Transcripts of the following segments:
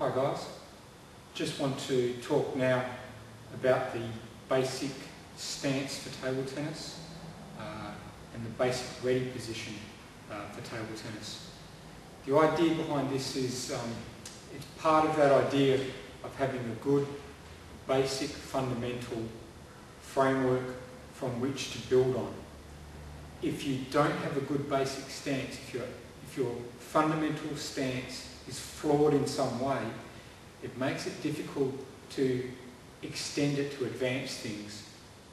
Hi guys, just want to talk now about the basic stance for table tennis and the basic ready position for table tennis. The idea behind this is it's part of that idea of having a good basic fundamental framework from which to build on. If you don't have a good basic stance, if your fundamental stance is flawed in some way, it makes it difficult to extend it to advance things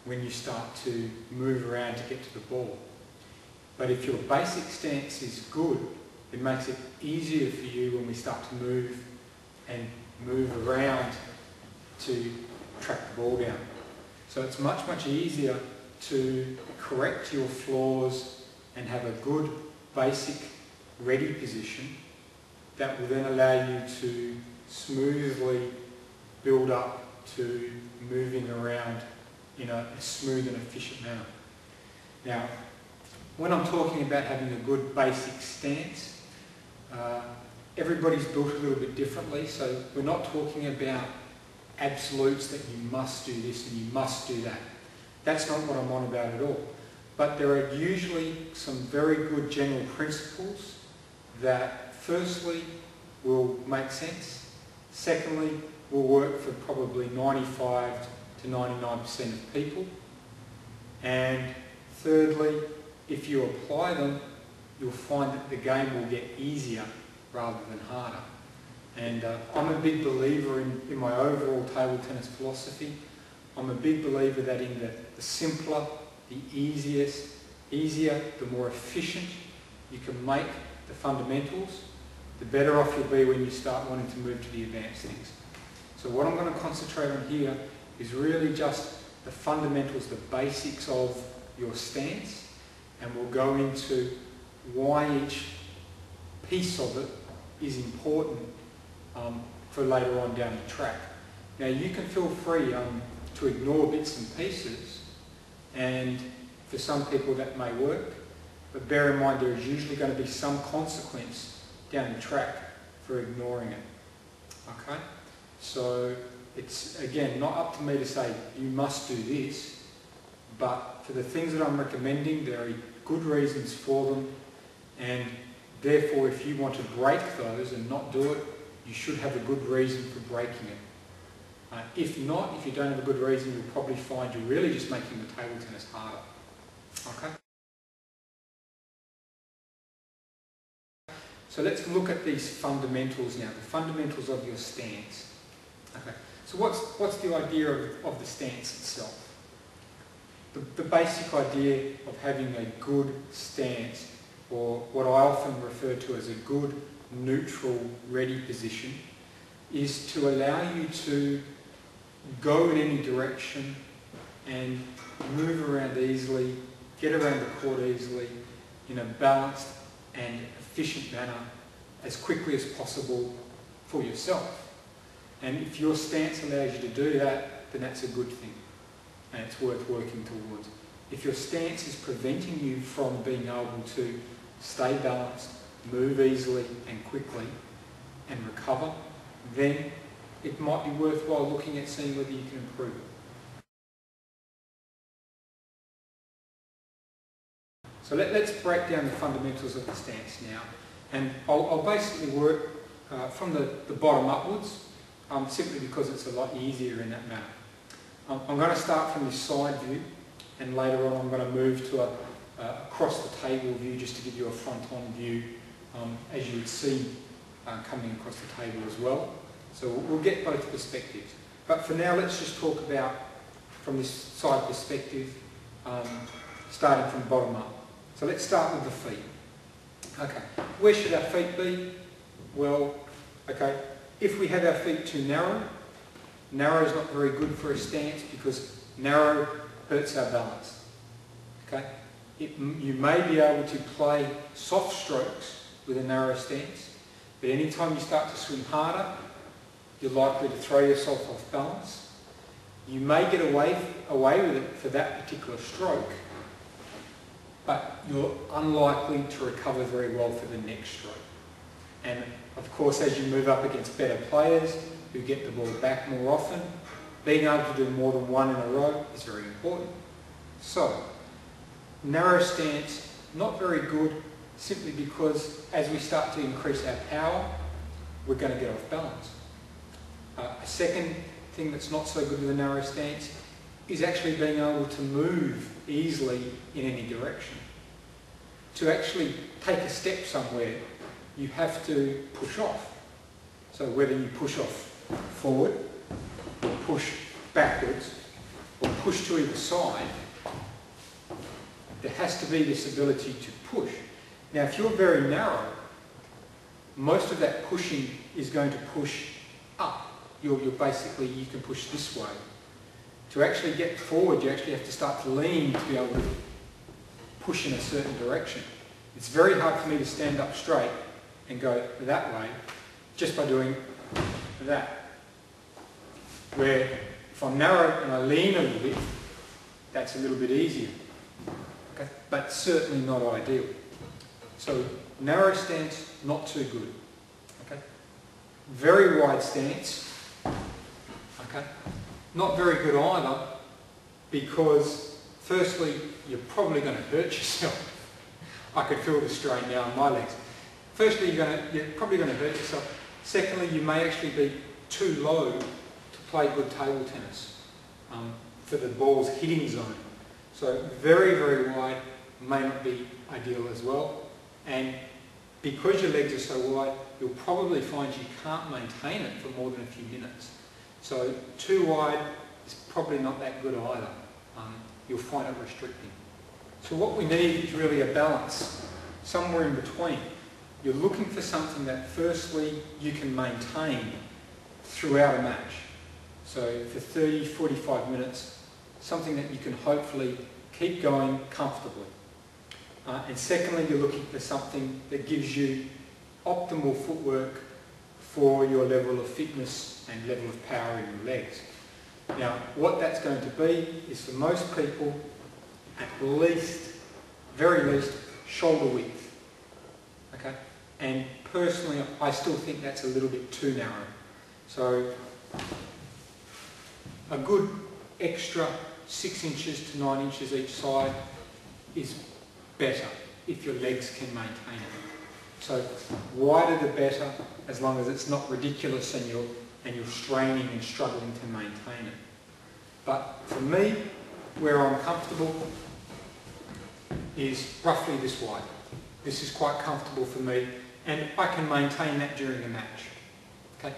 when you start to move around to get to the ball. But if your basic stance is good, it makes it easier for you when we start to move around to track the ball down. So it's much easier to correct your flaws and have a good basic ready position that will then allow you to smoothly build up to moving around in a smooth and efficient manner. Now, when I'm talking about having a good basic stance, everybody's built a little bit differently, so we're not talking about absolutes that you must do this and you must do that. That's not what I'm on about at all. But there are usually some very good general principles that firstly will make sense, secondly will work for probably 95 to 99% of people, and thirdly, if you apply them, you'll find that the game will get easier rather than harder. And I'm a big believer in my overall table tennis philosophy. I'm a big believer that in the simpler, the easier, the more efficient you can make the fundamentals, the better off you'll be when you start wanting to move to the advanced things. So what I'm going to concentrate on here is really just the fundamentals, the basics of your stance, and we'll go into why each piece of it is important for later on down the track. Now you can feel free to ignore bits and pieces, and for some people that may work, but bear in mind there is usually going to be some consequence down the track for ignoring it. Okay? So it's again not up to me to say you must do this, but for the things that I'm recommending there are good reasons for them, and therefore if you want to break those and not do it, you should have a good reason for breaking it. If not, if you don't have a good reason, you'll probably find you're really just making the table tennis harder. Okay? So let's look at these fundamentals now, the fundamentals of your stance. Okay. So what's the idea of the stance itself? The basic idea of having a good stance, or what I often refer to as a good neutral ready position, is to allow you to go in any direction and move around easily, get around the court easily in a balanced and efficient manner as quickly as possible for yourself. And if your stance allows you to do that, then that's a good thing and it's worth working towards. If your stance is preventing you from being able to stay balanced, move easily and quickly and recover, then it might be worthwhile looking at seeing whether you can improve it. So let's break down the fundamentals of the stance now, and I'll basically work from the bottom upwards, simply because it's a lot easier in that manner. I'm going to start from this side view, and later on I'm going to move to a across the table view just to give you a front-on view as you would see coming across the table as well. So we'll get both perspectives. But for now, let's just talk about from this side perspective, starting from bottom up. So let's start with the feet. Okay, where should our feet be? Well, okay, if we have our feet too narrow, narrow is not very good for a stance because narrow hurts our balance. Okay, you may be able to play soft strokes with a narrow stance, but anytime you start to swing harder, you're likely to throw yourself off balance. You may get away with it for that particular stroke, but you're unlikely to recover very well for the next stroke. And of course, as you move up against better players who get the ball back more often, being able to do more than one in a row is very important. So, narrow stance, not very good, simply because as we start to increase our power, we're going to get off balance. A second thing that's not so good with a narrow stance is actually being able to move easily in any direction. To actually take a step somewhere, you have to push off. So whether you push off forward, or push backwards, or push to either side, there has to be this ability to push. Now if you're very narrow, most of that pushing is going to push up. You can push this way. To actually get forward, you actually have to start to lean to be able to push in a certain direction. It's very hard for me to stand up straight and go that way just by doing that. Where if I'm narrow and I lean a little bit, that's a little bit easier. Okay? But certainly not ideal. So narrow stance, not too good. Okay? Very wide stance. Okay? Not very good either, because firstly, you're probably going to hurt yourself. I could feel the strain now in my legs. Firstly, you're probably going to hurt yourself. Secondly, you may actually be too low to play good table tennis for the ball's hitting zone. So very, very wide may not be ideal as well. And because your legs are so wide, you'll probably find you can't maintain it for more than a few minutes. So too wide is probably not that good either. You'll find it restricting. So what we need is really a balance, somewhere in between. You're looking for something that firstly you can maintain throughout a match. So for 30, 45 minutes, something that you can hopefully keep going comfortably. And secondly, you're looking for something that gives you optimal footwork for your level of fitness and level of power in your legs. Now, what that's going to be is for most people, at least, very least, shoulder width. Okay? And personally, I still think that's a little bit too narrow. So, a good extra 6 inches to 9 inches each side is better if your legs can maintain it. So, wider the better, as long as it's not ridiculous and you're straining and struggling to maintain it. But for me, where I'm comfortable is roughly this wide. This is quite comfortable for me, and I can maintain that during a match. Okay,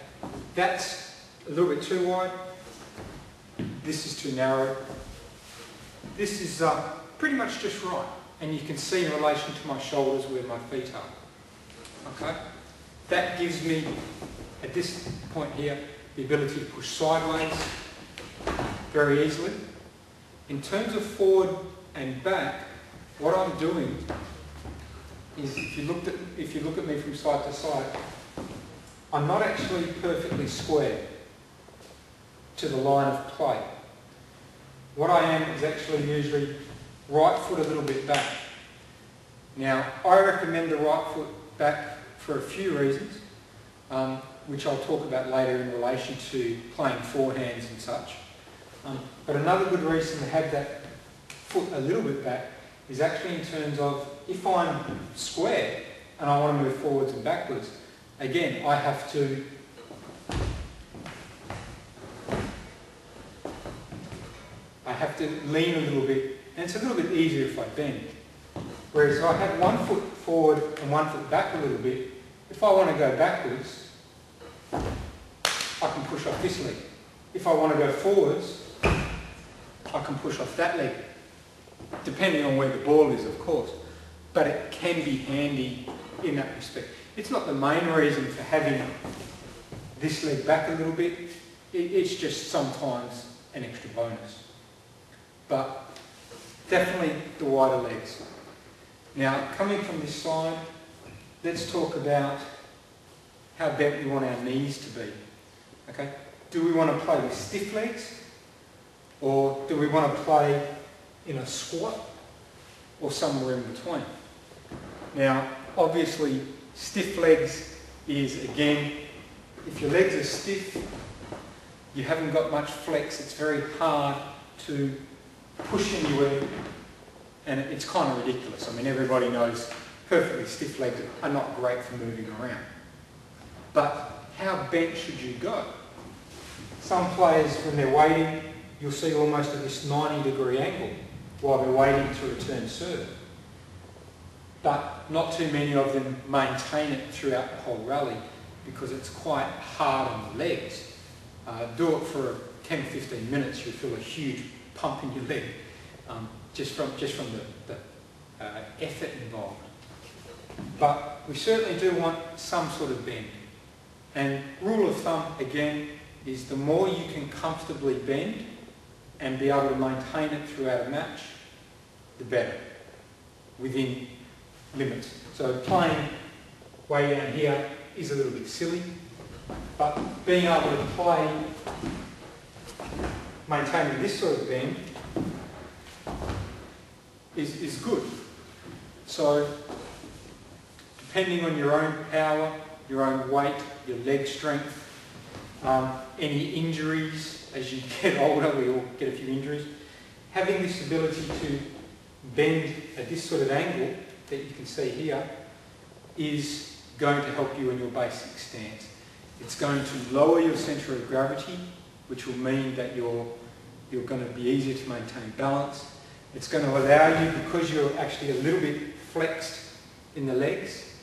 that's a little bit too wide. This is too narrow. This is pretty much just right, and you can see in relation to my shoulders where my feet are. Okay, that gives me, at this point here, the ability to push sideways very easily. In terms of forward and back, what I'm doing is, if you look at me from side to side, I'm not actually perfectly square to the line of play. What I am is actually usually right foot a little bit back. Now, I recommend the right foot back for a few reasons, which I'll talk about later in relation to playing forehands and such. But another good reason to have that foot a little bit back is actually in terms of, if I'm square and I want to move forwards and backwards, again, I have to lean a little bit, and it's a little bit easier if I bend. Whereas if I have one foot forward and one foot back a little bit, if I want to go backwards, I can push off this leg. If I want to go forwards, I can push off that leg, depending on where the ball is, of course. But it can be handy in that respect. It's not the main reason for having this leg back a little bit. It's just sometimes an extra bonus. But definitely the wider legs. Now, coming from this side, let's talk about how bent we want our knees to be. Okay? Do we want to play with stiff legs? Or do we want to play in a squat or somewhere in between? Now, obviously, stiff legs is, again, if your legs are stiff, you haven't got much flex, it's very hard to push anywhere, and it's kind of ridiculous. I mean, everybody knows perfectly stiff legs are not great for moving around. But how bent should you go? Some players, when they're waiting, you'll see almost at this 90-degree angle while they're waiting to return serve. But not too many of them maintain it throughout the whole rally because it's quite hard on the legs. Do it for 10 or 15 minutes, you'll feel a huge pump in your leg just from the effort involved. But we certainly do want some sort of bend. And rule of thumb, again, is the more you can comfortably bend and be able to maintain it throughout a match, the better, within limits. So playing way down here is a little bit silly, but being able to play, maintaining this sort of bend is good. So depending on your own power, your own weight, your leg strength, any injuries as you get older, we all get a few injuries, having this ability to bend at this sort of angle that you can see here is going to help you in your basic stance. It's going to lower your centre of gravity, which will mean that you're going to be easier to maintain balance. It's going to allow you, because you're actually a little bit flexed in the legs,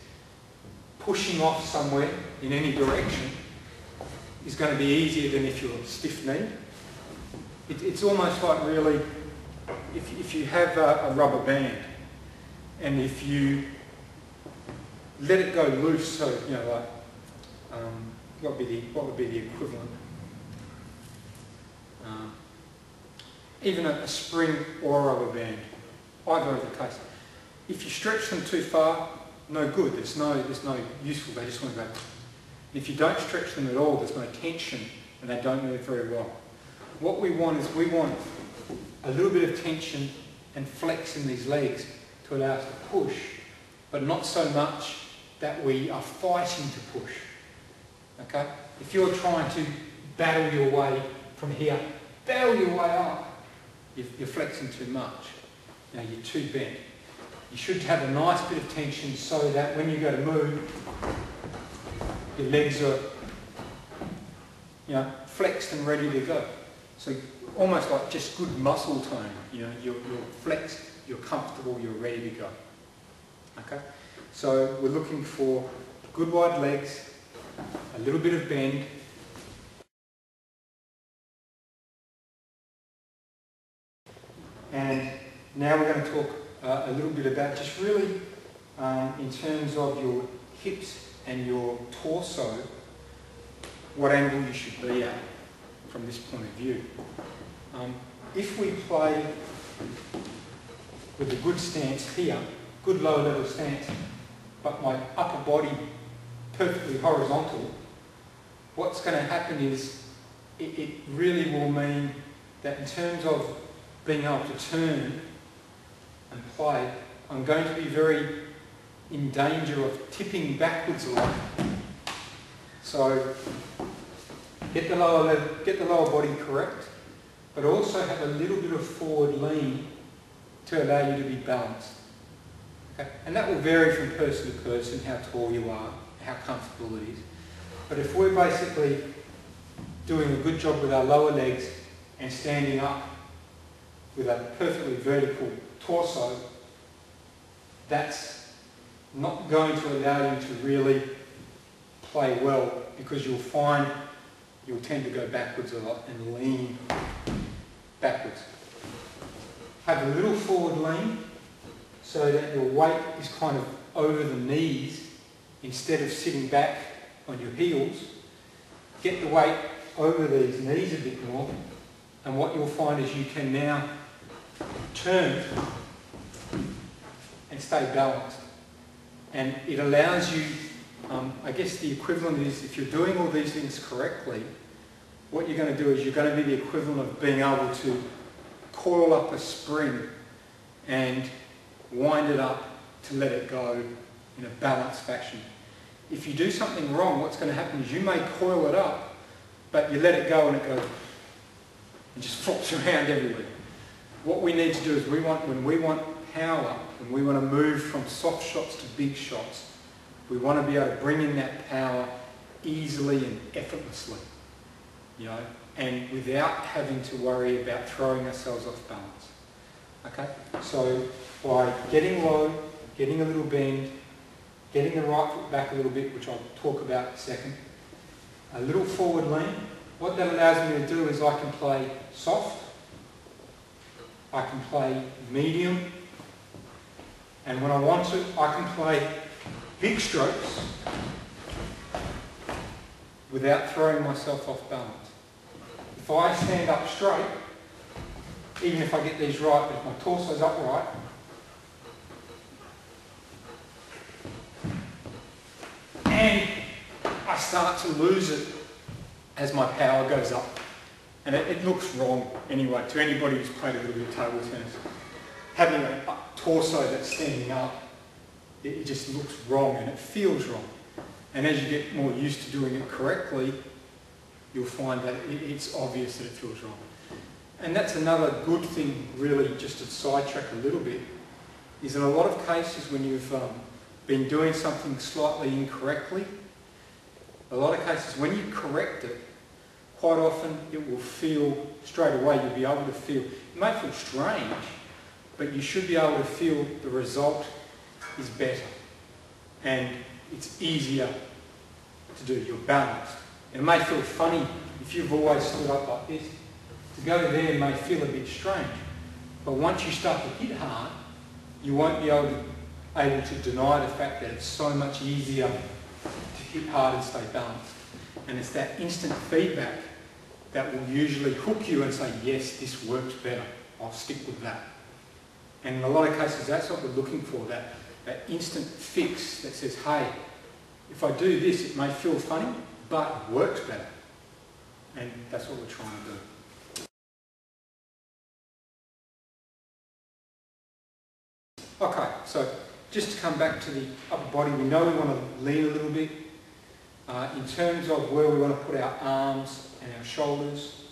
pushing off somewhere in any direction is going to be easier than if you're stiff-kneed. It's almost like really, if you have a rubber band and if you let it go loose, so, you know, like, what would be the equivalent? Even a spring or a rubber band, either of the case. If you stretch them too far, no good. There's no useful. They just want to go. If you don't stretch them at all, there's no tension, and they don't move very well. What we want is we want a little bit of tension and flex in these legs to allow us to push, but not so much that we are fighting to push. Okay? If you're trying to battle your way from here, battle your way up, you're flexing too much. You know, you're too bent. You should have a nice bit of tension so that when you go to move, your legs are, you know, flexed and ready to go. So almost like just good muscle tone. You know, you're flexed, you're comfortable, you're ready to go. Okay? So we're looking for good wide legs, a little bit of bend, and now we're going to talk a little bit about just really in terms of your hips and your torso, what angle you should be at from this point of view. If we play with a good stance here, good lower level stance, but my upper body perfectly horizontal, what's going to happen is it really will mean that in terms of being able to turn and play, I'm going to be very in danger of tipping backwards a lot. So get the lower body correct, but also have a little bit of forward lean to allow you to be balanced. Okay? And that will vary from person to person, how tall you are, how comfortable it is. But if we're basically doing a good job with our lower legs and standing up with a perfectly vertical torso, that's not going to allow you to really play well, because you'll find you'll tend to go backwards a lot and lean backwards. Have a little forward lean so that your weight is kind of over the knees instead of sitting back on your heels. Get the weight over these knees a bit more, and what you'll find is you can now turn and stay balanced. And it allows you, I guess the equivalent is, if you're doing all these things correctly, what you're going to do is you're going to be the equivalent of being able to coil up a spring and wind it up to let it go in a balanced fashion. If you do something wrong, what's going to happen is you may coil it up, but you let it go and it goes and just flops around everywhere. What we need to do is when we want power, when we want to move from soft shots to big shots, we want to be able to bring in that power easily and effortlessly, you know, and without having to worry about throwing ourselves off balance. Okay, so by getting low, getting a little bend, getting the right foot back a little bit, which I'll talk about in a second, a little forward lean, what that allows me to do is I can play soft, I can play medium, and when I want to, I can play big strokes without throwing myself off balance. If I stand up straight, even if I get these right, but if my torso's upright, and I start to lose it as my power goes up. And it looks wrong anyway to anybody who's played a little bit of table tennis. Having a torso that's standing up, it just looks wrong and it feels wrong. And as you get more used to doing it correctly, you'll find that it's obvious that it feels wrong. And that's another good thing, really, just to sidetrack a little bit, is in a lot of cases when you've been doing something slightly incorrectly, a lot of cases when you correct it, quite often it will feel straight away, you'll be able to feel, it may feel strange, but you should be able to feel the result is better and it's easier to do, you're balanced. It may feel funny if you've always stood up like this. To go there may feel a bit strange, but once you start to hit hard, you won't be able to deny the fact that it's so much easier to hit hard and stay balanced. And it's that instant feedback that will usually hook you and say, yes, this works better, I'll stick with that. And in a lot of cases, that's what we're looking for, that instant fix that says, hey, if I do this, it may feel funny, but it works better. And that's what we're trying to do. Okay, so just to come back to the upper body, we know we want to lean a little bit. In terms of where we want to put our arms and our shoulders,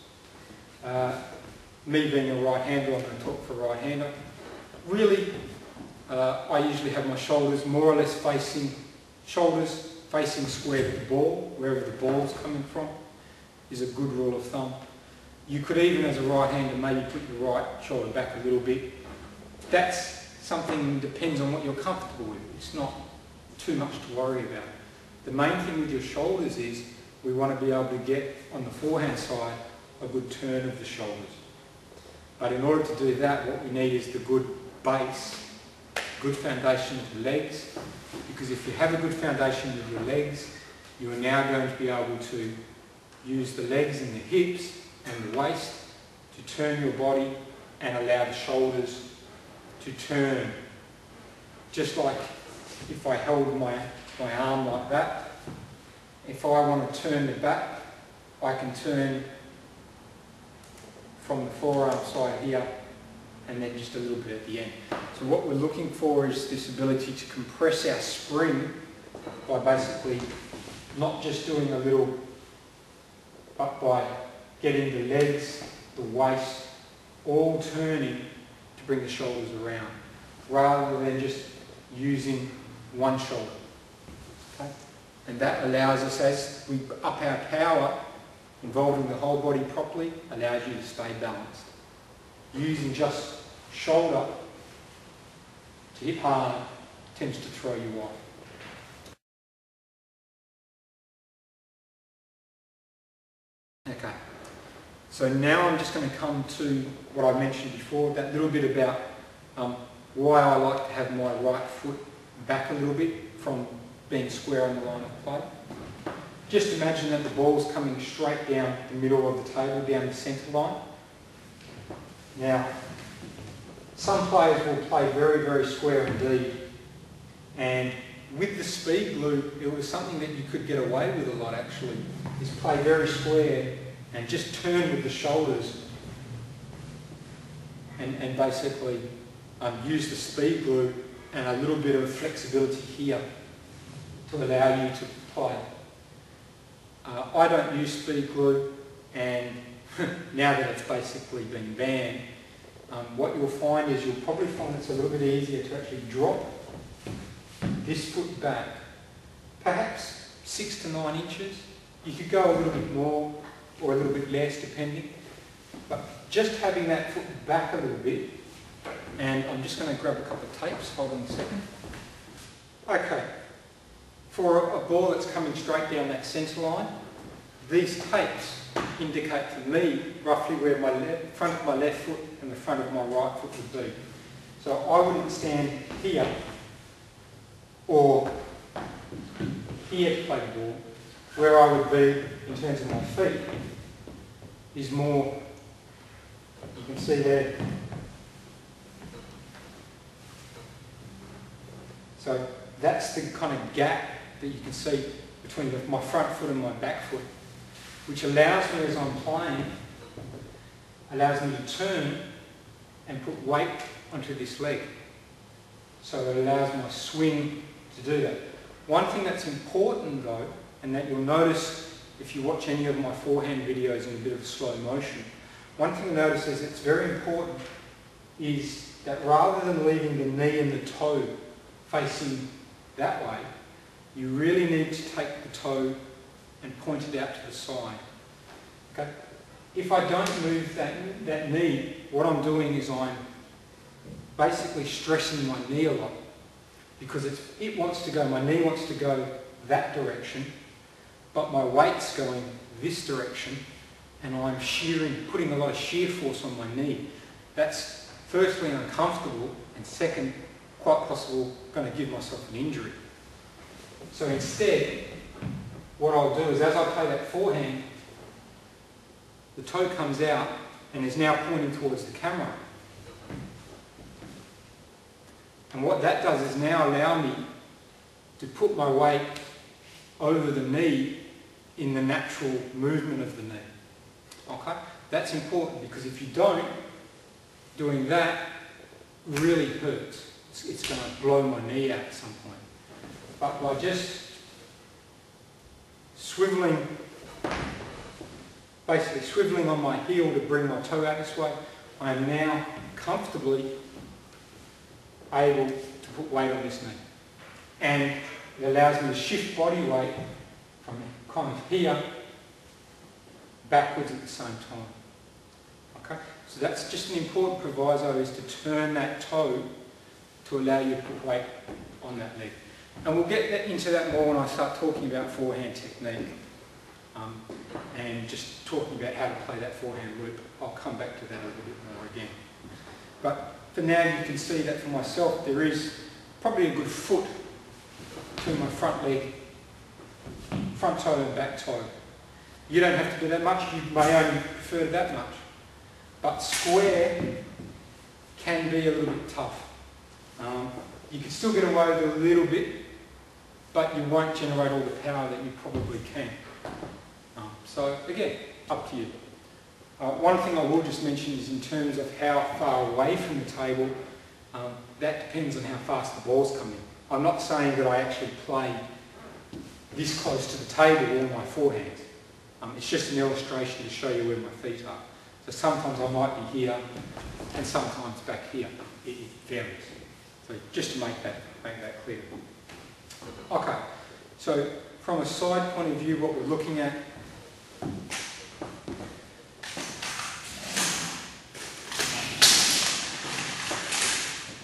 me being a right-hander, I'm going to talk for a right-hander. Really, I usually have my shoulders more or less facing square to the ball, wherever the ball's coming from, is a good rule of thumb. You could even, as a right-hander, maybe put your right shoulder back a little bit. That's something that depends on what you're comfortable with. It's not too much to worry about. The main thing with your shoulders is we want to be able to get, on the forehand side, a good turn of the shoulders. But in order to do that, what we need is the good base, good foundation of the legs, because if you have a good foundation with your legs, you are now going to be able to use the legs and the hips and the waist to turn your body and allow the shoulders to turn. Just like if I held my arm like that, if I want to turn the back, I can turn from the forearm side here and then just a little bit at the end. So what we're looking for is this ability to compress our spring by basically not just doing a little, but by getting the legs, the waist, all turning to bring the shoulders around, rather than just using one shoulder. Okay? And that allows us, as we up our power, involving the whole body properly, allows you to stay balanced. Using just shoulder to hit hard tends to throw you off. Okay, so now I'm just going to come to what I mentioned before, that little bit about why I like to have my right foot back a little bit from being square on the line of play. Just imagine that the ball's coming straight down the middle of the table, down the centre line. Now, some players will play very, very square indeed, and with the speed glue, it was something that you could get away with a lot actually, is play very square and just turn with the shoulders and basically use the speed glue and a little bit of flexibility here to allow you to play. I don't use speed glue, and now that it's basically been banned, what you'll find is you'll probably find it's a little bit easier to actually drop this foot back, perhaps 6 to 9 inches. You could go a little bit more or a little bit less depending, but just having that foot back a little bit, and I'm just going to grab a couple of tapes, hold on a second. Okay, for a ball that's coming straight down that centre line, these tapes indicate to me roughly where my front of my left foot and the front of my right foot would be. So I wouldn't stand here or here to play the ball. Where I would be in terms of my feet is more, you can see there. So that's the kind of gap that you can see between my front foot and my back foot, which allows me, as I'm playing, allows me to turn and put weight onto this leg. So it allows my swing to do that. One thing that's important though, and that you'll notice if you watch any of my forehand videos in a bit of slow motion, one thing you'll notice is it's very important is that rather than leaving the knee and the toe facing that way, you really need to take the toe and point it out to the side. Okay? If I don't move that knee, what I'm doing is I'm basically stressing my knee a lot, because it wants to go, my knee wants to go that direction, but my weight's going this direction, and I'm putting a lot of shear force on my knee. That's firstly uncomfortable, and second, quite possible, going to give myself an injury. So instead, what I'll do is as I play that forehand, the toe comes out and is now pointing towards the camera. And what that does is now allow me to put my weight over the knee in the natural movement of the knee. Okay? That's important, because if you don't, doing that really hurts. It's going to blow my knee out at some point. But by just basically swiveling on my heel to bring my toe out this way, I am now comfortably able to put weight on this knee. And it allows me to shift body weight from kind of here backwards at the same time. Okay? So that's just an important proviso, is to turn that toe to allow you to put weight on that leg. And we'll get into that more when I start talking about forehand technique and just talking about how to play that forehand loop. I'll come back to that a little bit more again. But for now, you can see that for myself there is probably a good foot between my front leg, front toe and back toe. You don't have to do that much, you may only prefer that much. But square can be a little bit tough. You can still get away with a little bit, but you won't generate all the power that you probably can. So again, up to you. One thing I will just mention is in terms of how far away from the table, that depends on how fast the ball's coming. I'm not saying that I actually play this close to the table all my forehands. It's just an illustration to show you where my feet are. So sometimes I might be here and sometimes back here. It varies. So just to make that clear. Okay, so from a side point of view, what we're looking at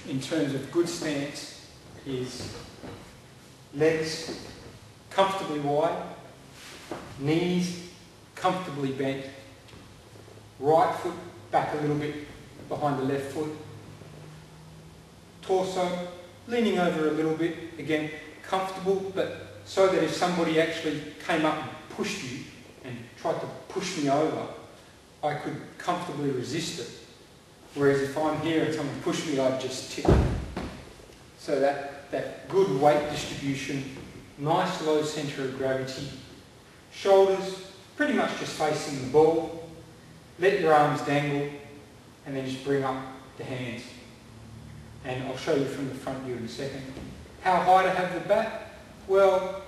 in terms of good stance is legs comfortably wide, knees comfortably bent, right foot back a little bit behind the left foot, torso leaning over a little bit, again comfortable, but so that if somebody actually came up and pushed you and tried to push me over, I could comfortably resist it. Whereas if I'm here and someone pushed me, I'd just tip. So that good weight distribution, nice low centre of gravity, shoulders pretty much just facing the ball, let your arms dangle, and then just bring up the hands. And I'll show you from the front view in a second. How high to have the bat? Well,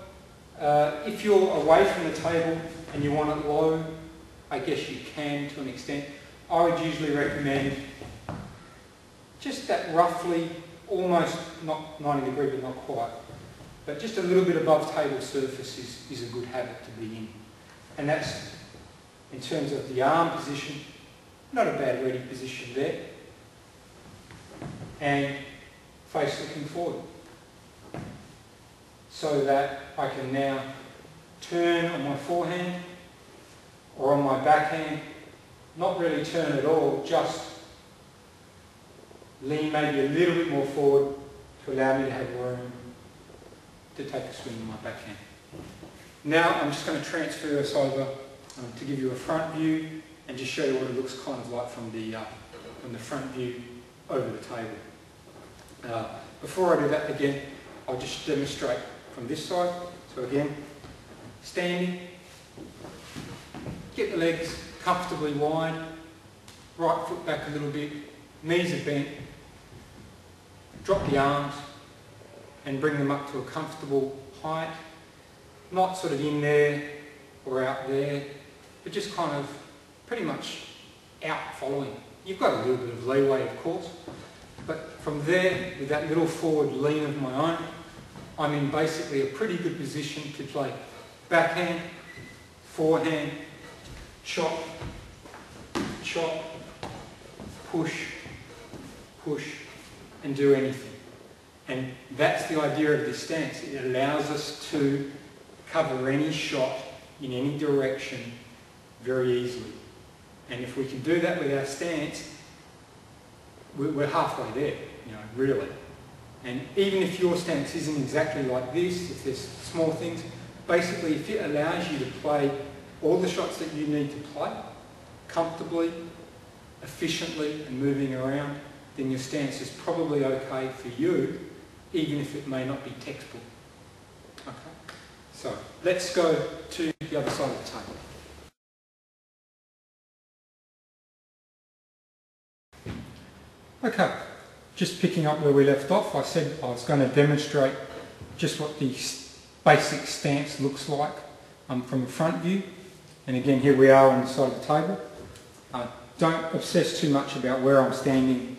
if you're away from the table and you want it low, I guess you can to an extent. I would usually recommend just that roughly, almost not 90 degree but not quite, but just a little bit above table surface is a good habit to be in. And that's, in terms of the arm position, not a bad ready position there. And face looking forward. So that I can now turn on my forehand or on my backhand, not really turn at all, just lean maybe a little bit more forward to allow me to have room to take a swing on my backhand. Now I'm just going to transfer us over to give you a front view and just show you what it looks kind of like from the front view over the table. Before I do that again, I'll just demonstrate from this side. So again, standing, get the legs comfortably wide, right foot back a little bit, knees are bent, drop the arms and bring them up to a comfortable height, not sort of in there or out there, but just kind of pretty much out following. You've got a little bit of leeway, of course, but from there, with that little forward lean of my own, I'm in basically a pretty good position to play backhand, forehand, chop, chop, push, push, and do anything. And that's the idea of this stance. It allows us to cover any shot in any direction very easily. And if we can do that with our stance, we're halfway there, really. And even if your stance isn't exactly like this, if there's small things, basically if it allows you to play all the shots that you need to play comfortably, efficiently and moving around, then your stance is probably okay for you, even if it may not be textbook. Okay, so let's go to the other side of the table. Okay, just picking up where we left off, I said I was going to demonstrate just what the basic stance looks like from a front view. And again, here we are on the side of the table. Don't obsess too much about where I'm standing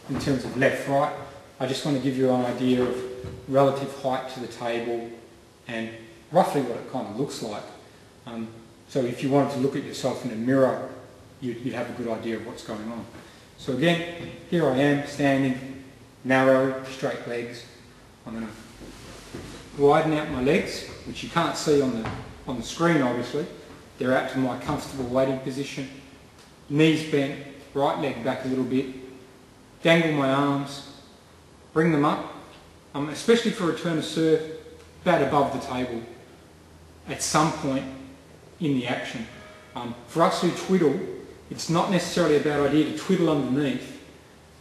in terms of left, right. I just want to give you an idea of relative height to the table and roughly what it kind of looks like. So if you wanted to look at yourself in a mirror, you'd have a good idea of what's going on. So again, here I am standing, narrow, straight legs. I'm going to widen out my legs, which you can't see on the screen obviously. They're out to my comfortable waiting position. Knees bent, right leg back a little bit. Dangle my arms, bring them up, especially for return of serve, about above the table at some point in the action. For us who twiddle, it's not necessarily a bad idea to twiddle underneath,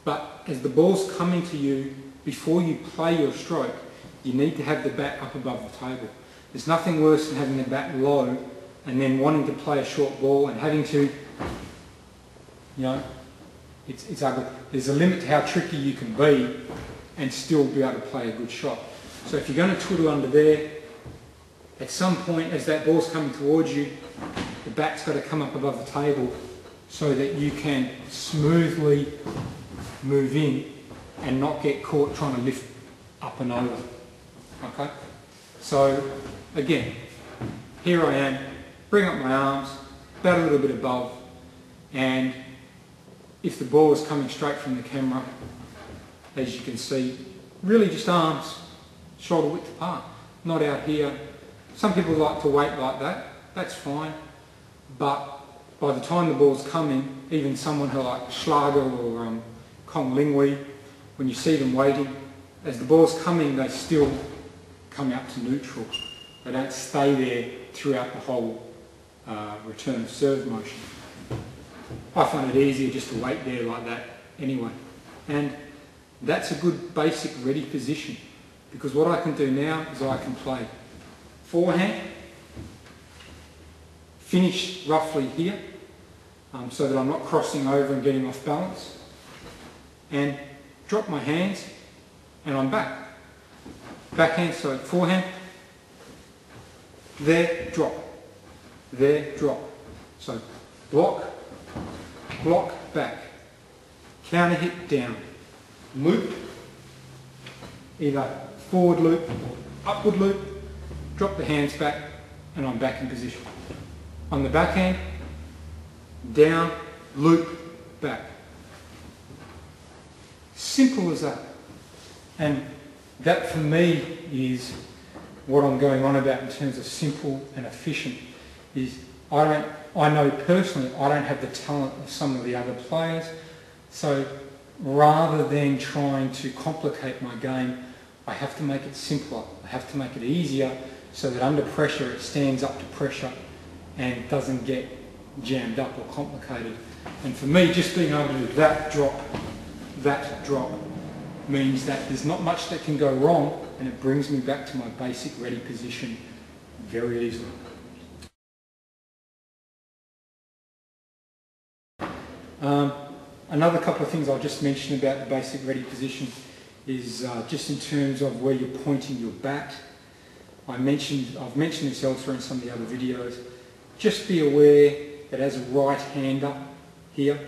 but as the ball's coming to you, before you play your stroke, you need to have the bat up above the table. There's nothing worse than having the bat low and then wanting to play a short ball and having to, it's ugly. There's a limit to how tricky you can be and still be able to play a good shot. So if you're going to twiddle under there, at some point as that ball's coming towards you, the bat's got to come up above the table so that you can smoothly move in and not get caught trying to lift up and over. Okay? So again, here I am, bring up my arms, about a little bit above, and if the ball is coming straight from the camera, as you can see, really just arms shoulder width apart, not out here. Some people like to wait like that, that's fine, but by the time the ball's coming, even someone who like Schlager or Kong Lingwei, when you see them waiting, as the ball's coming, they still come out to neutral. They don't stay there throughout the whole return of serve motion. I find it easier just to wait there like that anyway. And that's a good basic ready position, because what I can do now is I can play forehand, finish roughly here, so that I'm not crossing over and getting off balance, and drop my hands and I'm back. backhand, so forehand, there, drop, there, drop. So block, block, back, counter hit, down, loop, either forward loop or upward loop, drop the hands back, and I'm back in position. On the backhand, down, loop, back. Simple as that. And that for me is what I'm going on about in terms of simple and efficient. Is I know personally I don't have the talent of some of the other players, so rather than trying to complicate my game, I have to make it simpler. I have to make it easier so that under pressure it stands up to pressure and doesn't get jammed up or complicated. And for me, just being able to do that drop means that there's not much that can go wrong, and it brings me back to my basic ready position very easily. Another couple of things I'll just mention about the basic ready position is just in terms of where you're pointing your bat. I've mentioned this elsewhere in some of the other videos. Just be aware that as a right-hander here,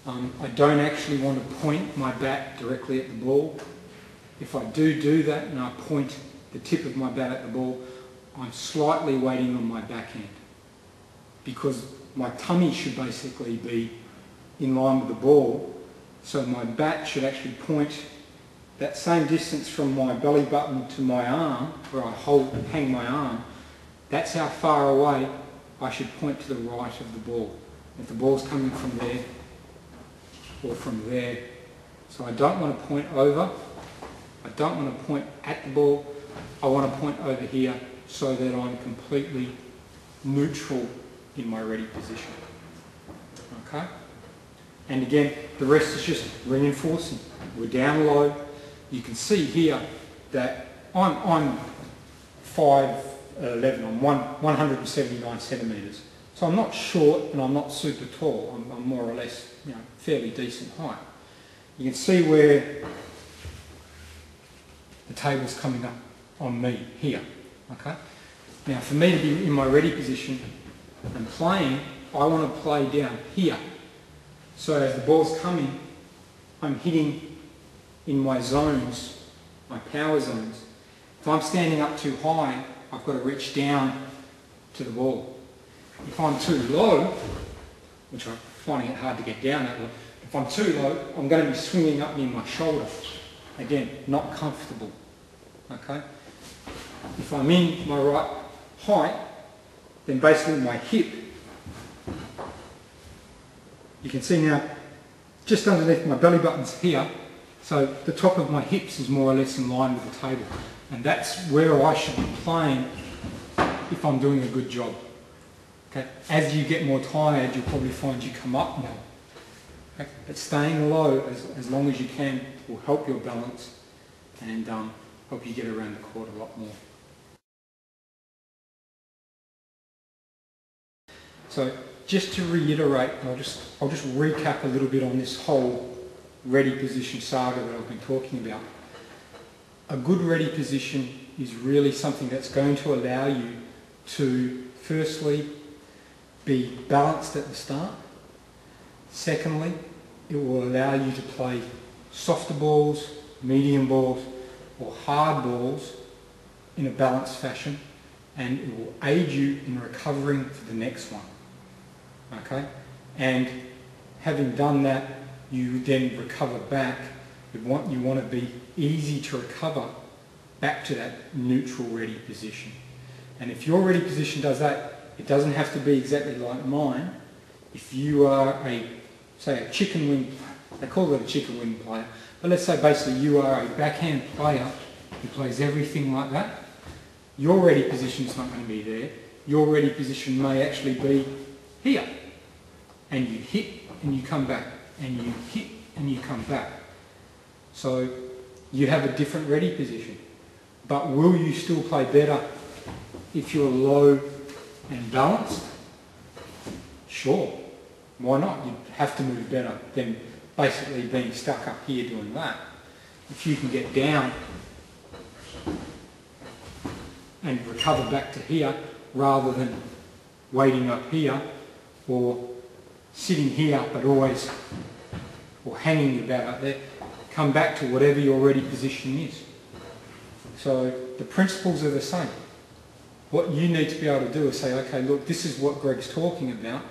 I don't actually want to point my bat directly at the ball. If I do that and I point the tip of my bat at the ball, I'm slightly waiting on my backhand, because my tummy should basically be in line with the ball, so my bat should actually point that same distance from my belly button to my arm, where I hang my arm. That's how far away I should point to the right of the ball. If the ball's coming from there or from there. So I don't want to point over, I don't want to point at the ball, I want to point over here so that I'm completely neutral in my ready position. Okay? And again, the rest is just reinforcing. We're down low. You can see here that I'm 5'11", I'm 179 centimetres. So I'm not short and I'm not super tall. I'm more or less, fairly decent height. You can see where the table's coming up on me here. Okay. Now, for me to be in my ready position and playing, I want to play down here. So as the ball's coming, I'm hitting in my zones, my power zones. If I'm standing up too high, I've got to reach down to the ball. If I'm too low, which I'm finding it hard to get down that low, if I'm too low, I'm going to be swinging up near my shoulder. Again, not comfortable. Okay? If I'm in my right height, then basically my hip, you can see now, just underneath my belly button's here, so the top of my hips is more or less in line with the table. And that's where I should be playing if I'm doing a good job. Okay? As you get more tired, you'll probably find you come up more. Okay? But staying low as long as you can will help your balance and help you get around the court a lot more. So just to reiterate, I'll just recap a little bit on this whole ready position saga that I've been talking about. A good ready position is really something that's going to allow you to, firstly, be balanced at the start. Secondly, it will allow you to play softer balls, medium balls, or hard balls in a balanced fashion, and it will aid you in recovering for the next one. Okay? And having done that, you then recover back. You want to be easy to recover back to that neutral ready position. And if your ready position does that, it doesn't have to be exactly like mine. If you are say a chicken wing, they call it a chicken wing player, but let's say basically you are a backhand player who plays everything like that, your ready position is not going to be there. Your ready position may actually be here. And you hit and you come back, and you hit and you come back. So you have a different ready position. But will you still play better if you're low and balanced? Sure. Why not? You have to move better than basically being stuck up here doing that. If you can get down and recover back to here rather than waiting up here or sitting here but always, or hanging about up there. Come back to whatever your ready position is. So the principles are the same. What you need to be able to do is say, okay, look, this is what Greg's talking about,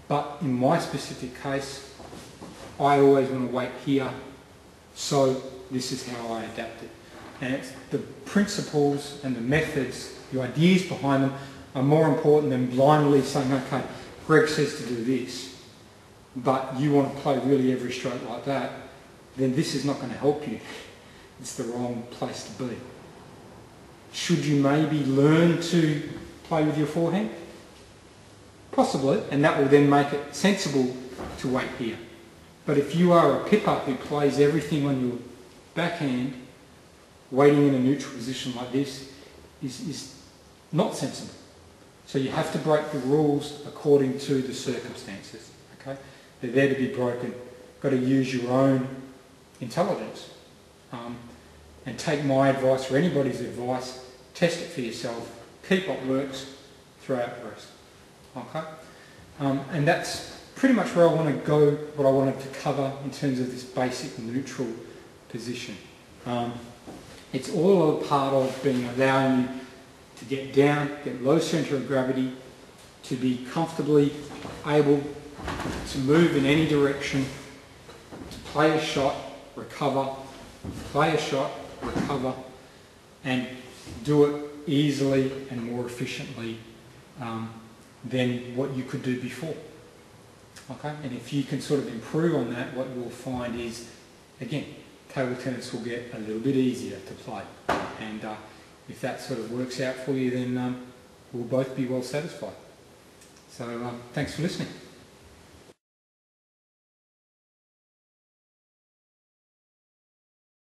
but in my specific case, I always want to wait here, so this is how I adapt it. And it's the principles and the methods, the ideas behind them are more important than blindly saying, okay, Greg says to do this, but you want to play really every stroke like that, then this is not going to help you. It's the wrong place to be. Should you maybe learn to play with your forehand? Possibly, and that will then make it sensible to wait here. But if you are a pipper who plays everything on your backhand, waiting in a neutral position like this is not sensible. So you have to break the rules according to the circumstances. Okay? They're there to be broken. You've got to use your own intelligence. And take my advice or anybody's advice, test it for yourself, keep what works, throw out the rest. Okay? And that's pretty much where I want to go, what I wanted to cover in terms of this basic neutral position. It's all a part of being allowing you to get down, get low centre of gravity, to be comfortably able to move in any direction, to play a shot, recover, play a shot, recover, and do it easily and more efficiently than what you could do before. Okay? And if you can sort of improve on that, what you'll find is, again, table tennis will get a little bit easier to play. And if that sort of works out for you, then we'll both be well satisfied. So thanks for listening.